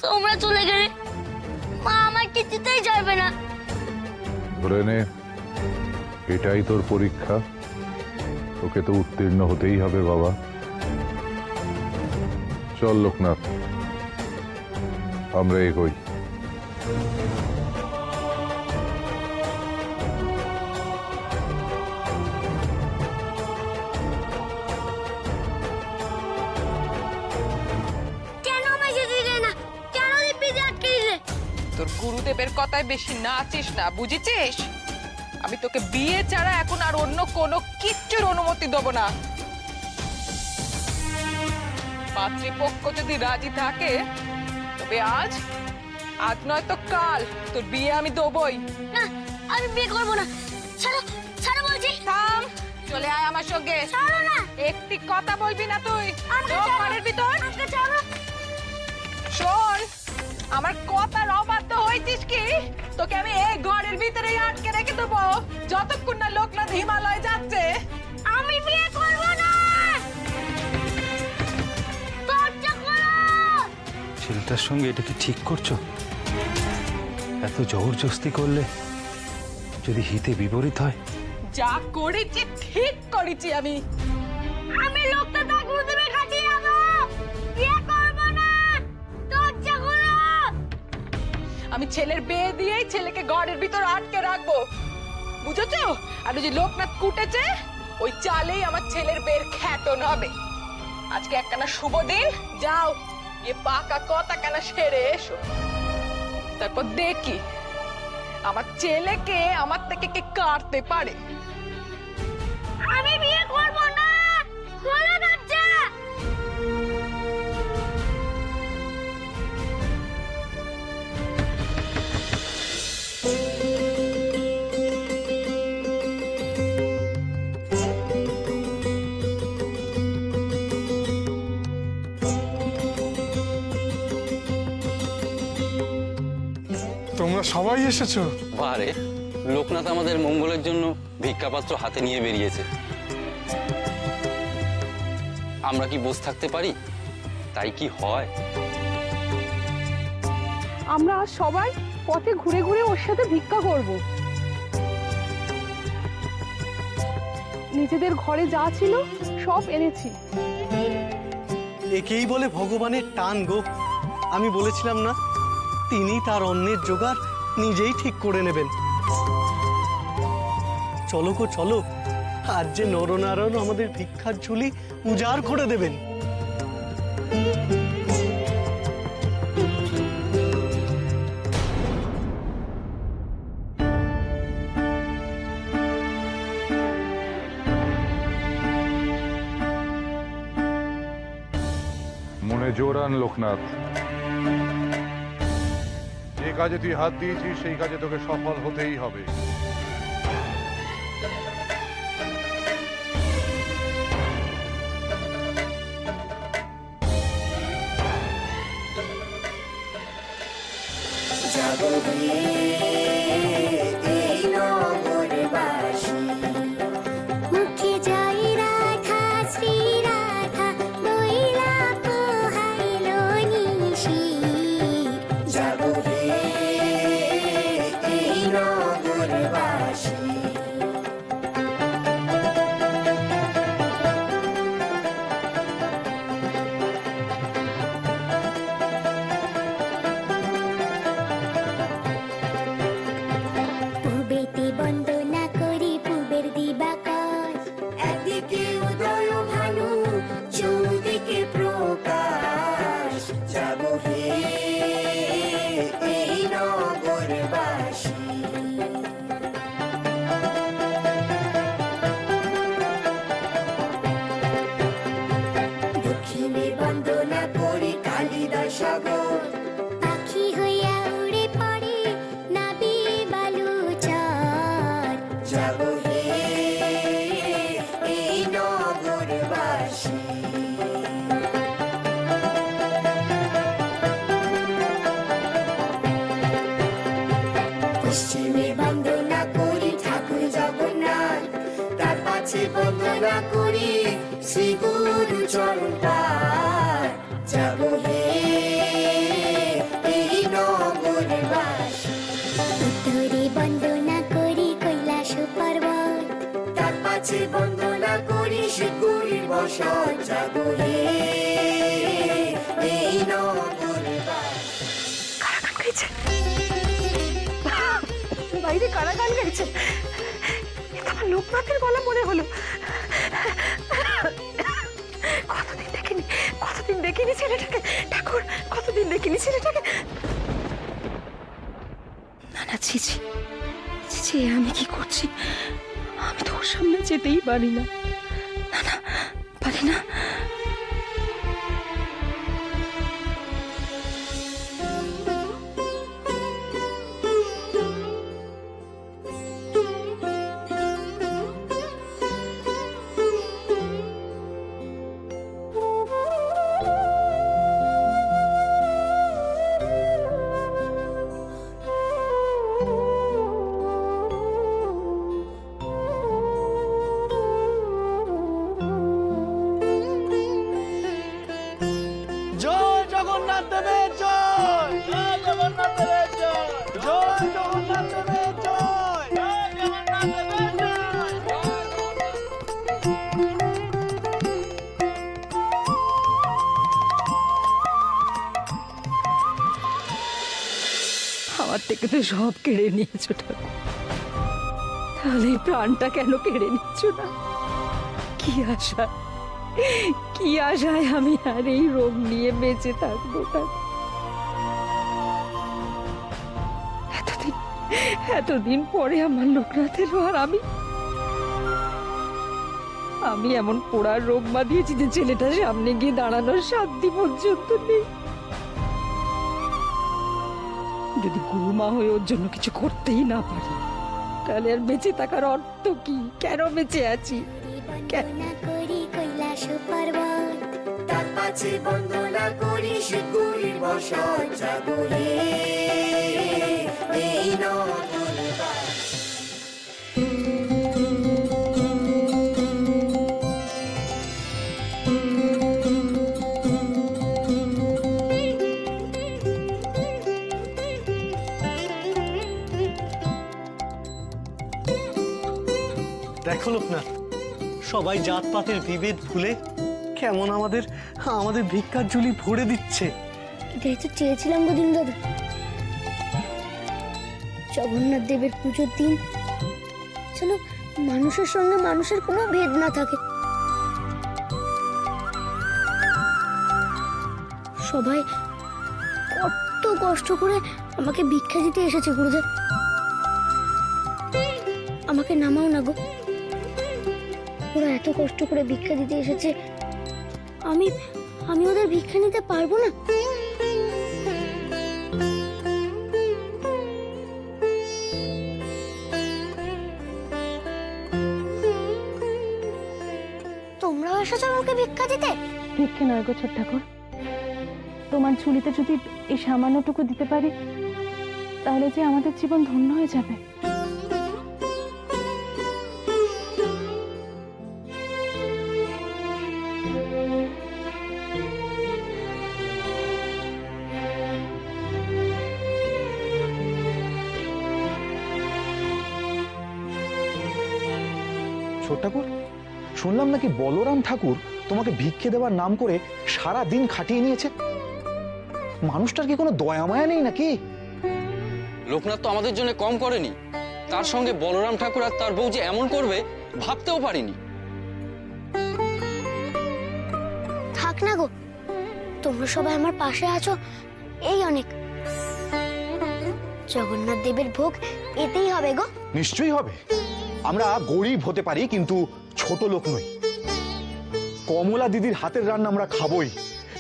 তোমরা চলে গেলে মা আমার কিছুতেই যাবে না। ধরে নে, এটাই তোর পরীক্ষা। তোকে তো উত্তীর্ণ হতেই হবে বাবা। চল লোকনাথ, আমরা এগোই। কেন আমায় যেতে দিলে না? কেন দিব্যিতে আটকে দিলে? তোর গুরুদেবের কথায় বেশি নাচিস না, বুঝেছিস? আমি তোকে বিয়ে ছাড়া এখন আর অন্য কোনো কিচ্ছুর অনুমতি দেবো না। পাত্রীপক্ষ যদি রাজি থাকে তবে আজ নয়তো কাল তোর বিয়ে আমি দেবই। না, আমি বিয়ে করবো না। ছাড়ো, ছাড়ো বলছি। থাম, চলে আয় আমার সঙ্গে। ছাড়ো না। একটি কথা বলবি না তুই। আমাকে ঢোক ছাড়ো। ঘরের ভিতর। আমাকে ছাড়ো। শোন, আমার কথার অবাধ্য হয়েছিস কি? তোকে আমি এই ঘরের ভিতরেই আটকে রেখে দেবো যতক্ষণ না লোকনাথ হিমালয় যাচ্ছে। আমি বিয়ে করবো না। দরজা খোলো। ছেলেটার সঙ্গে এটা কি ঠিক করছো? এত জবরদস্তি করলে যদি হিতে বিপরীত হয়? যা করেছি ঠিক করেছি আমি। আমি লোকটা তার গুরুদেবের কাছে যাবো। বিয়ে করবো না। দরজা খোলো। আমি ছেলের বিয়ে দিয়েই ছেলেকে ঘরের ভিতর আটকে রাখবো, বুঝেছো? আর ওই যে লোকনাথ কুটেছে ওই চালেই আমার ছেলের বের খ্যাটন হবে। আজকে একখানা শুভ দিন, যাও গিয়ে পাকা কথা কেনা সেরে এসো। তারপর দেখি আমার ছেলেকে আমার থেকে কে কাটতে পারে। আমি বিয়ে করবো না। খোলো দরজা। তোমরা সবাই এসেছো? বারে লোকনাথ আমাদের মঙ্গলের জন্য ভিক্ষাপাত্র হাতে নিয়ে বেরিয়েছে। আমরা কি বসে থাকতে পারি? তাই কি হয়? আমরা আজ সবাই পথে ঘুরে ঘুরে ওর সাথে ভিক্ষা করব। নিজেদের ঘরে যা ছিল সব এনেছি। একেই বলে ভগবানের টান গো। আমি বলেছিলাম না, তিনি তার অন্নের জোগাড় নিজেই ঠিক করে নেবেন। চলো গো চলো, আজ যে নরনারায়ণ আমাদের ভিক্ষার ঝুলি উজাড় করে দেবেন। মনে জোর আন লোকনাথ। যে কাজে তুই হাত দিয়েছিস সেই কাজে তোকে সফল হতেই হবে। মুখে জয় রাধা শ্রী রাধা বইলা পোহাইল নিশি। যাবো রে এই নগরবাসী। পূবেতে বন্দনা করি পূবের দিবাকর। একদিকে উদয় ভানু চৌদিকে প্রকাশ। যাবো হে এই নগরবাসী। দক্ষিণে বন্দনা করি কালিদাস সাগর। পাখি হইয়া উড়ে পড়ে নাবি বালুচর। যাবো হে এই নগরবাসী। পশ্চিমে বন্দনা করি ঠাকুর জগন্নাথ। তার পাছে বন্দনা করি শ্রী গুরু চরণ পাঠ। যাবো হে পাচ্ছে বন্দনা করি শিবগুড়ির বসন জাগো হে এই নগরবাস। কারা গান গাইছে? বাইরে কারা গান গাইছে? এ তো আমার লোকনাথের গলা মনে হলো। কতদিন দেখিনি ছেলেটাকে। ঠাকুর, কতদিন দেখিনি ছেলেটাকে। না না, ছিছি ছিছি, আমি কি করছি? আমি তো ওর সামনে যেতেই পারি না। না না, পারি না। জয় জগন্নাথ দেবের জয়, জয় জগন্নাথ দেবের জয়, জয় জগন্নাথ দেবের জয়, জয় জগন্নাথ দেবের জয়। আমার থেকে তো সব কেড়ে নিয়েছো ঠাকুর, তাহলে এই প্রাণটা কেন কেড়ে নিচ্ছ না? কি আশা, কি আশায় আমি আর এই রোগ নিয়ে বেঁচে থাকবো? এতদিন পরে আমার লোকনাথের আর আমি এমন পোড়ার রোগ বাঁধিয়েছি যে ছেলেটা সামনে গিয়ে দাঁড়ানোর শান্তি পর্যন্ত নেই। যদি গুরুমা হয়ে ওর জন্য কিছু করতেই না পারি, তাহলে আর বেঁচে থাকার অর্থ কি? কেন বেঁচে আছি? বন্দনা করি কৈলাস পর্বত, তার পাছে বন্দনা করি শিবগুড়ির বসন জাগো হে এই নগরবাস। দেখো লোকনাথ, সবাই জাতপাতের বিভেদ ভুলে কেমন আমাদের আমাদের ভিক্ষার ঝুলি ভরে দিচ্ছে। এটাই তো চেয়েছিলাম গো দিন দাদা, জগন্নাথ দেবের পুজোর দিন যেন মানুষের সঙ্গে মানুষের কোনো ভেদ না থাকে। সবাই কত কষ্ট করে আমাকে ভিক্ষা দিতে এসেছে গুরুদেব, আমাকে নামাও না গো। ওরা এত কষ্ট করে ভিক্ষা দিতে এসেছে, আমি ওদের ভিক্ষা নিতে পারবো না? তোমরাও এসেছো আমাকে ভিক্ষা দিতে? ভিক্ষে নয় গো ছোট ঠাকুর, তোমার ঝুলিতে যদি এই সামান্যটুকু দিতে পারি, তাহলে যে আমাদের জীবন ধন্য হয়ে যাবে। ছোট ঠাকুর, শুনলাম নাকি বলরাম ঠাকুর তোমাকে ভিক্ষে দেওয়ার নাম করে সারা দিন খাটিয়ে নিয়েছে। মানুষটার কি কোনো দয়া মায়া নেই নাকি? লোকনাথ তো আমাদের জন্য কম করেনি, তার সঙ্গে বলরাম ঠাকুর আর তার বউ যে এমন করবে ভাবতেও পারিনি। থাক না গো, তোমরা সবাই আমার পাশে আছো, এই অনেক। জগন্নাথ দেবের ভোগ পেতেই হবে গো। নিশ্চয়ই হবে। আমরা গরিব হতে পারি, কিন্তু ছোট লোক নই। কমলা দিদির হাতের রান্না আমরা খাবোই,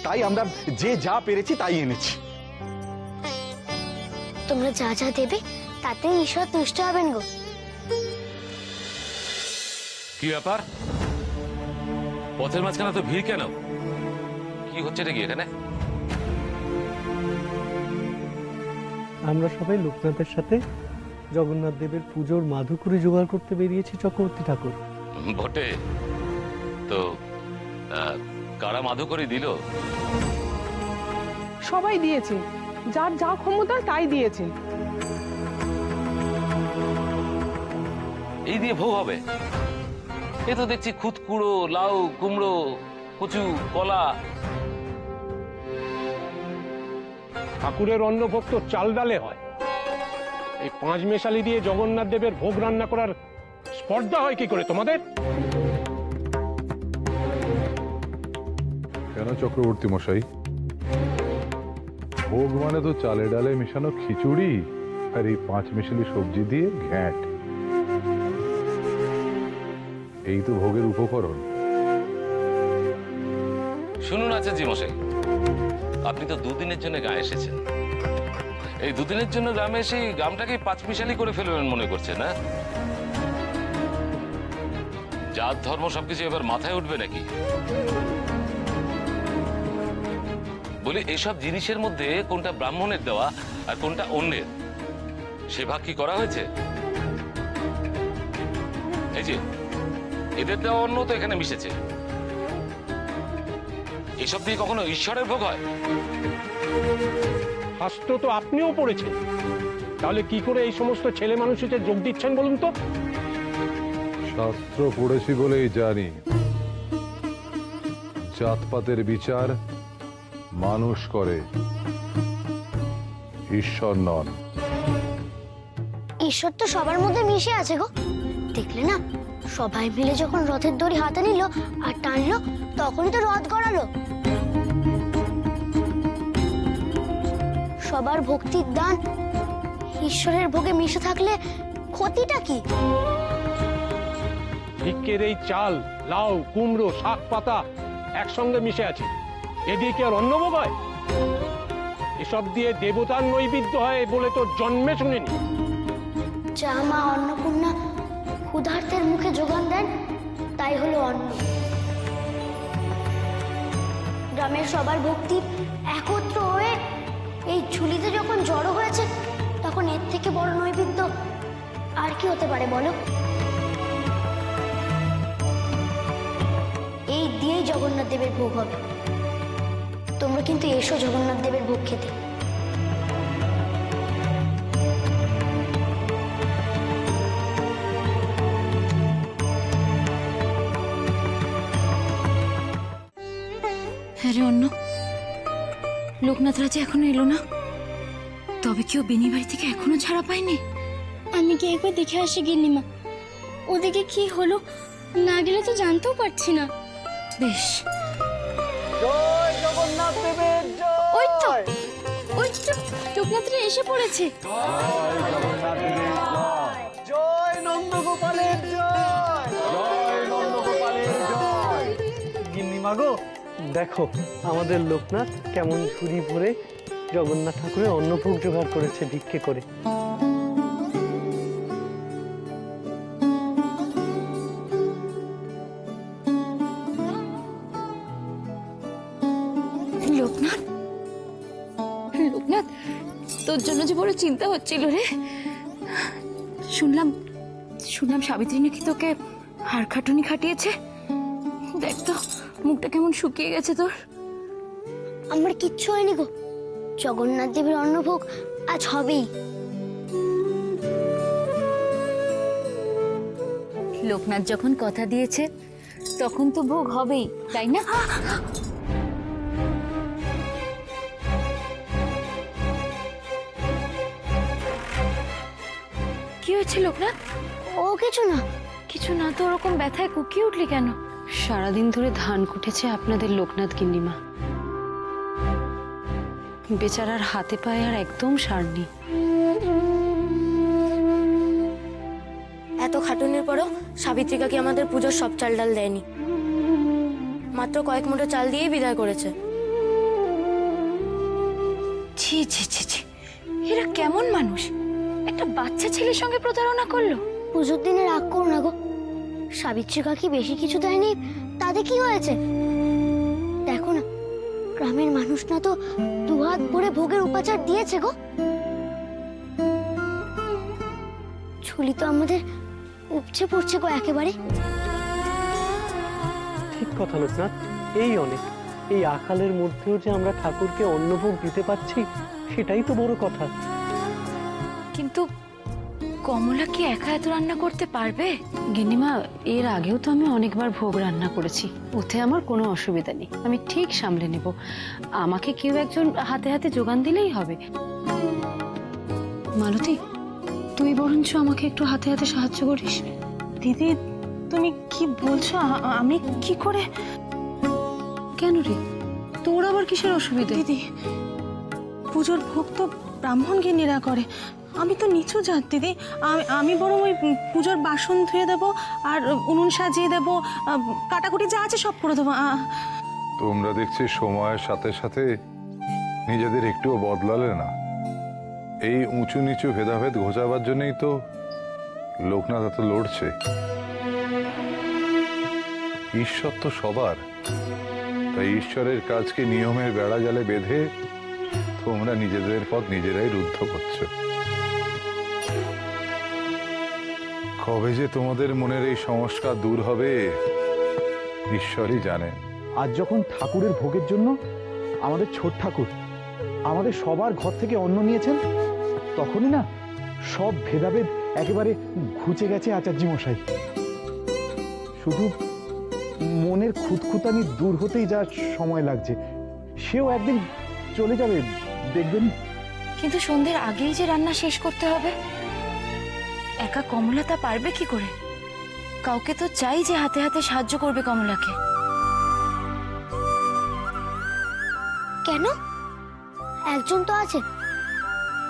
তাই আমরা যে যা পেরেছি তাই এনেছি। তোমরা যা যা দেবে তাতেই ঈশ্বর তুষ্ট হবেন গো। কি ব্যাপার? পথের মাঝখানে তো ভিড় কেন? কি হচ্ছে নাকি এখানে? আমরা সবাই লোকনাথের সাথে জগন্নাথ দেবের পুজোর মাধুকরী জোগাড় করতে বেরিয়েছি চক্রবর্তী ঠাকুর। বটে তো, কারা মাধুকরী দিল? সবাই দিয়েছে, যার যা ক্ষমতা তাই দিয়েছে। এই দিয়ে ভোগ হবে? এ তো দেখছি খুদকুড়ো, লাউ, কুমড়ো, কচু, কলা। ঠাকুরের অন্নভোগ তো চাল ডালে হয়, এই 5 মেশালি দিয়ে জগন্নাথ দেবের ভোগ রান্না করার স্পর্ধা হয় কি করে তোমাদের? কেন চক্রবর্তী মশাই, ভোগ মানে তো চালে ডালে মেশানো খিচুড়ি আর এই 5 মিশালি সবজি দিয়ে ঘ্যাঁট, এই তো ভোগের উপকরণ। শুনুন আচার্য মশাই, আপনি তো দুদিনের জন্য গায়ে এসেছেন। এই দুদিনের জন্য গ্রামে এসে গ্রামটাকে 5 মিশালি করে ফেলবেন মনে করছেন না? জাত ধর্ম সবকিছু এবার মাথায় উঠবে নাকি? বলি এইসব জিনিসের মধ্যে কোনটা ব্রাহ্মণের দেওয়া আর কোনটা অন্যের, সে ভাগ কি করা হয়েছে? এই যে এদের দেওয়া অন্ন তো এখানে মিশেছে, এসব দিয়ে কখনো ঈশ্বরের ভোগ হয়? শাস্ত্র তো আপনিও পড়েছেন, তাহলে কি করে এই সমস্ত ছেলে মানুষের যোগ দিচ্ছেন বলুন তো? শাস্ত্র পড়েছি বলেই জানি জাতপাতের বিচার মানুষ করে, ঈশ্বর নন। ঈশ্বর তো সবার মধ্যে মিশে আছে গো। দেখলে না, সবাই মিলে যখন রথের দড়ি হাতে নিল আর টানলো, তখনই তো রথ গড়ালো। সবার ভক্তির দান ঈশ্বরের ভোগে মিশে থাকলে ক্ষতিটা কি? ভিক্ষের এই চাল, লাউ, কুমড়ো, শাক পাতা একসঙ্গে মিশে আছে, এ দিয়ে কি আর অন্নভোগ হয়? এসব দিয়ে দেবতার নৈবেদ্য হয় বলে তো জন্মে শুনিনি। যা মা অন্নপূর্ণা ক্ষুধার্তের মুখে যোগান দেন, তাই হলো অন্ন। গ্রামের সবার ভক্তি একত্র হয়ে এই ঝুলিতে যখন জড়ো হয়েছে, তখন এর থেকে বড় নৈবেদ্য আর কি হতে পারে বলো? এই দিয়েই জগন্নাথ দেবের ভোগ হবে। তোমরা কিন্তু এসো জগন্নাথ দেবের ভোগ খেতে। হ্যাঁ রে অন্য, লোকনাথ রাজা এখনো এলো না। তবে কি ও বেনি বাড়ি থেকে এখনো ছাড়া পায়নি? আমি কি একবার দেখে আসি গিন্নিমা, ওদিকে কি হলো? না গেলে তো জানতেও পারছি না। বেশ। জয় জগন্নাথ দেবের জয়। ওই তো লোকনাথরা এসে পড়েছে। জয় নন্দগোপালের জয়, জয় নন্দগোপালের জয়। গিন্নিমা গো, দেখো আমাদের লোকনাথ কেমন ঝুড়ি ভরে জগন্নাথ ঠাকুরের অন্নভোগ জোগাড় করেছে ভিক্ষে করে। লোকনাথ, লোকনাথ, তোর জন্য যে বড় চিন্তা হচ্ছিল রে। শুনলাম সাবিত্রী নাকি তোকে হাড় খাটুনি খাটিয়েছে। দেখ তো মুখটা কেমন শুকিয়ে গেছে তোর। আমার কিচ্ছু হয়নি গো, জগন্নাথ দেবের অন্নভোগ আজ হবেই। লোকনাথ যখন কথা দিয়েছে তখন তো ভোগ হবেই, তাই না? কি হয়েছে লোকনাথ? ও কিছু না। কিছু না তো, ওরকম ব্যথায় কুকিয়ে উঠলি কেন? সারাদিন ধরে ধান কুটেছে আপনাদের লোকনাথ গিন্নিমা, বেচারার হাতে পায়ে আর একদম সার নেই। এত খাটুনির পরও সাবিত্রী কাকি আমাদের পুজোর সব চাল ডাল দেয়নি, মাত্র কয়েক মুঠো চাল দিয়েই বিদায় করেছে। ছি ছি ছি ছি, এরা কেমন মানুষ? একটা বাচ্চা ছেলের সঙ্গে প্রতারণা করলো। পুজোর দিনে রাগ করো না গো, সাবিত্রী কাকি বেশি কিছু দেয়নি, তাতে কি হয়েছে? দেখো না, গ্রামের মানুষ না তো দুহাত ভরে ভোগের উপাচার দিয়েছে গো। ঝুলি তো আমাদের উপচে পড়ছে গো একেবারে। ঠিক কথা লোকনাথ, এই অনেক। এই আকালের মধ্যেও যে আমরা ঠাকুরকে অন্নভোগ দিতে পারছি, সেটাই তো বড় কথা। কিন্তু কমলা কি একা এত রান্না করতে পারবে? গিন্নিমা, এর আগেও তো আমি অনেকবার ভোগ রান্না করেছি, ওতে আমার কোনো অসুবিধা নেই, আমি ঠিক সামলে নেব। আমাকে কেউ একজন হাতে হাতে যোগান দিলেই হবে। মালতী, তুই বরঞ্চ আমাকে একটু হাতে হাতে সাহায্য করিস। দিদি, তুমি কি বলছো? আমি কি করে? কেন রে, তোর আবার কিসের অসুবিধা? দিদি, পুজোর ভোগ তো ব্রাহ্মণ গিন্নিরা করে, আমি তো নিচু জাত দিদি। আমি বরং ওই পুজোর বাসন ধুয়ে দেবো আর উনুন সাজিয়ে দেবো, কাটাকুটি যা আছে সব করে দেবো। তোমরা দেখছি সময়ের সাথে সাথে নিজেদের একটুও বদলালে না। এই উঁচু নিচু ভেদাভেদ ঘোচাবার জন্যই তো লোকনাথ এত লড়ছে। ঈশ্বর তো সবার, তাই ঈশ্বরের কাজকে নিয়মের বেড়া জালে বেঁধে তোমরা নিজেদের পথ নিজেরাই রুদ্ধ করছো। কবে যে তোমাদের মনের এই সংস্কার দূর হবে ঈশ্বরই জানে। আজ যখন ঠাকুরের ভোগের জন্য আমাদের ছোট ঠাকুর আমাদের সবার ঘর থেকে অন্ন নিয়েছেন, তখনই না সব ভেদাভেদ একেবারে ঘুচে গেছে আচার্য মশাই। শুধু মনের খুঁতখুঁতানি দূর হতেই যা সময় লাগছে, সেও একদিন চলে যাবে দেখবেন। কিন্তু সন্ধ্যের আগেই যে রান্না শেষ করতে হবে, একা কমলা তা পারবে কি করে? কাউকে তো চাই যে হাতে হাতে সাহায্য করবে কমলাকে। কেন? একজন তো আছে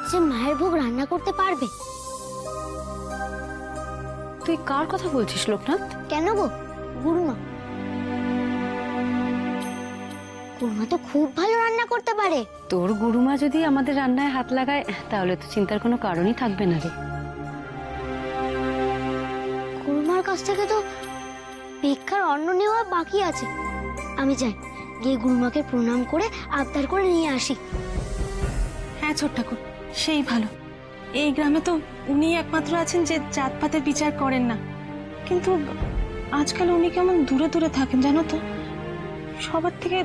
যে মায়ের ভোগ রান্না করতে পারবে। তুই কার কথা বলছিস লোকনাথ? কেন গো? গুরুমা। গুরুমা তো খুব ভালো রান্না করতে পারে। তোর গুরুমা যদি আমাদের রান্নায় হাত লাগায় তাহলে তো চিন্তার কোনো কারণই থাকবে না রে। গুরুমার কাছ থেকে তো ভিক্ষার অন্ন নেওয়া বাকি আছে। আমি যাই, গিয়ে গুরুমাকে প্রণাম করে আবদার করে নিয়ে আসি। হ্যাঁ ছোট ঠাকুর, সেই ভালো। এই গ্রামে তো উনি একমাত্র আছেন যে জাতপাতের বিচার করেন না। কিন্তু আজকাল উনি কেমন দূরে দূরে থাকেন জানো তো, সবার থেকে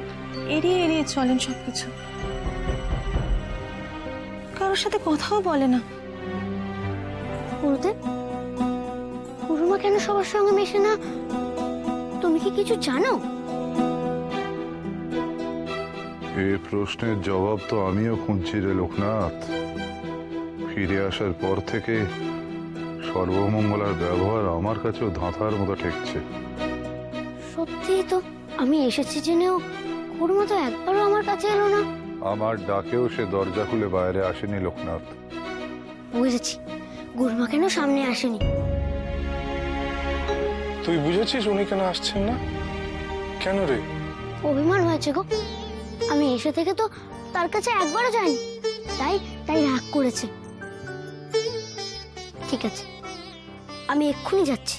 এড়িয়ে এড়িয়ে চলেন সবকিছু, কারোর সাথে কথাও বলে না। গুরুদেব, গুরুমা কেন সবার সঙ্গে মেশে না? তুমি কি কিছু জানো? এই প্রশ্নের জবাব তো আমিও খুঁজছি রে লোকনাথ। ফিরে আসার পর থেকে সর্বমঙ্গলার ব্যবহার আমার কাছেও ধাঁধার মতো ঠেকছে। সত্যিই তো, আমি এসেছি জেনেও গুরুমা তো একবারও আমার কাছে এলো না। আমার ডাকেও সে দরজা খুলে বাইরে আসেনি লোকনাথ। বুঝেছি, গুরুমা কেন সামনে আসেনি। তুই বুঝেছিস উনি কেন আসছেন না? কেন রে? অভিমান হয়েছে গো। আমি এসে থেকে তো তার কাছে একবারও যাইনি, তাই রাগ করেছে। ঠিক আছে, আমি এক্ষুনি যাচ্ছি।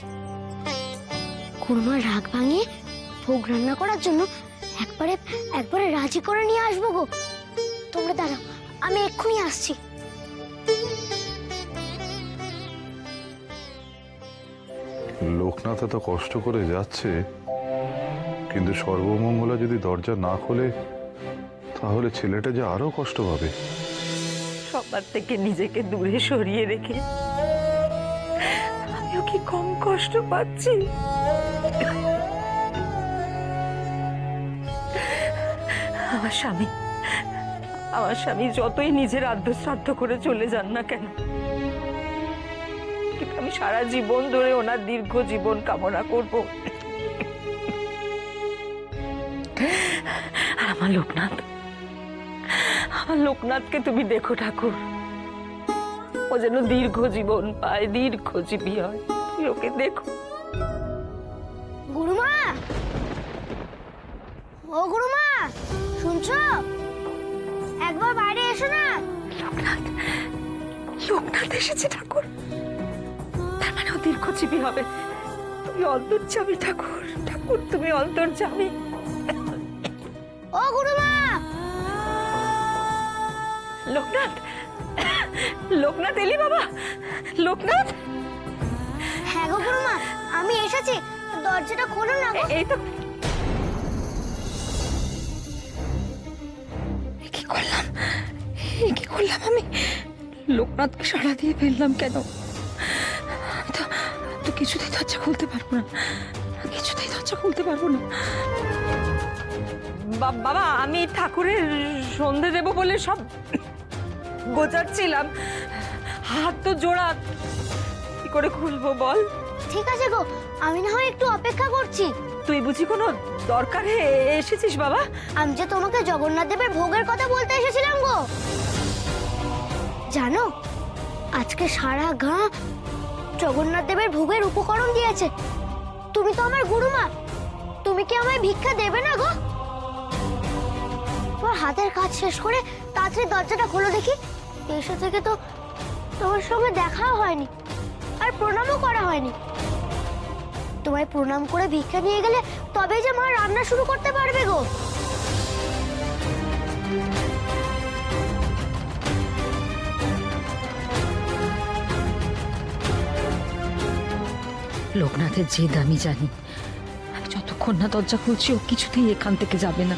গুরুমার রাগ ভাঙিয়ে ভোগ রান্না করার জন্য একবারে রাজি করে নিয়ে আসবো গো। তোমরা দাঁড়াও, আমি এক্ষুনি আসছি। লোকনাথ এত কষ্ট করে যাচ্ছে, কিন্তু সর্বমঙ্গলা যদি দরজা না খোলে তাহলে ছেলেটা যে আরো কষ্ট পাবে। সবার থেকে নিজেকে দূরে সরিয়ে রেখে আমিও কি কম কষ্ট পাচ্ছি? আমার স্বামী যতই নিজের আদ্যশ্রাদ্ধ করে চলে যান না কেন, কিন্তু আমি সারা জীবন ধরে ওনার দীর্ঘ জীবন কামনা করব। আর আমার লোকনাথকে তুমি দেখো ঠাকুর, ও যেন দীর্ঘ জীবন পায়, দীর্ঘজীবী হয়। তুমি ওকে দেখো। গুরুমা, ও গুরুমা, শুনছো? একবার বাইরে এসো না। লোকনাথ এসেছে ঠাকুর, তার মানে ও দীর্ঘজীবী হবে। তুমি অন্তর্যামী ঠাকুর, তুমি অন্তর্যামী। ও গুরুমা! লোকনাথ এলি বাবা? লোকনাথ! হ্যাঁ গো গুরুমা, আমি এসেছি, দরজাটা খোলো না গো। এই তো। কি করলাম আমি? লোকনাথকে সাড়া দিয়ে ফেললাম কেন? তো কিছুতেই দরজা খুলতে পারবো না, কিছুতেই দরজা খুলতে পারবো না। বাবা, আমি ঠাকুরের সন্ধে দেব বলে সব গোছাচ্ছিলাম, হাত তো জোড়া, কি করে খুলবো বল? ঠিক আছে গো, আমি না হয় একটু অপেক্ষা করছি। তুই বুঝি কোনো দরকারে এসেছিস বাবা? আমি যে তোমাকে জগন্নাথ দেবের ভোগের কথা বলতে এসেছিলাম গো। জানো, আজকে সারা গাঁ জগন্নাথ দেবের ভোগের উপকরণ দিয়েছে। তুমি তো আমার গুরুমা, তুমি কি আমায় ভিক্ষা দেবে না গো? তোমার হাতের কাজ শেষ করে তাড়াতাড়ি দরজাটা খোলো দেখি। এসে থেকে তো তোমার সঙ্গে দেখাও হয়নি, আর প্রণামও করা হয়নি। তোমায় প্রণাম করে ভিক্ষা নিয়ে গেলে তবেই যে মা রান্না শুরু করতে পারবে গো। লোকনাথের জেদ আমি জানি, আমি যতক্ষণ না দরজা খুলছি ও কিছুতেই এখান থেকে যাবে না।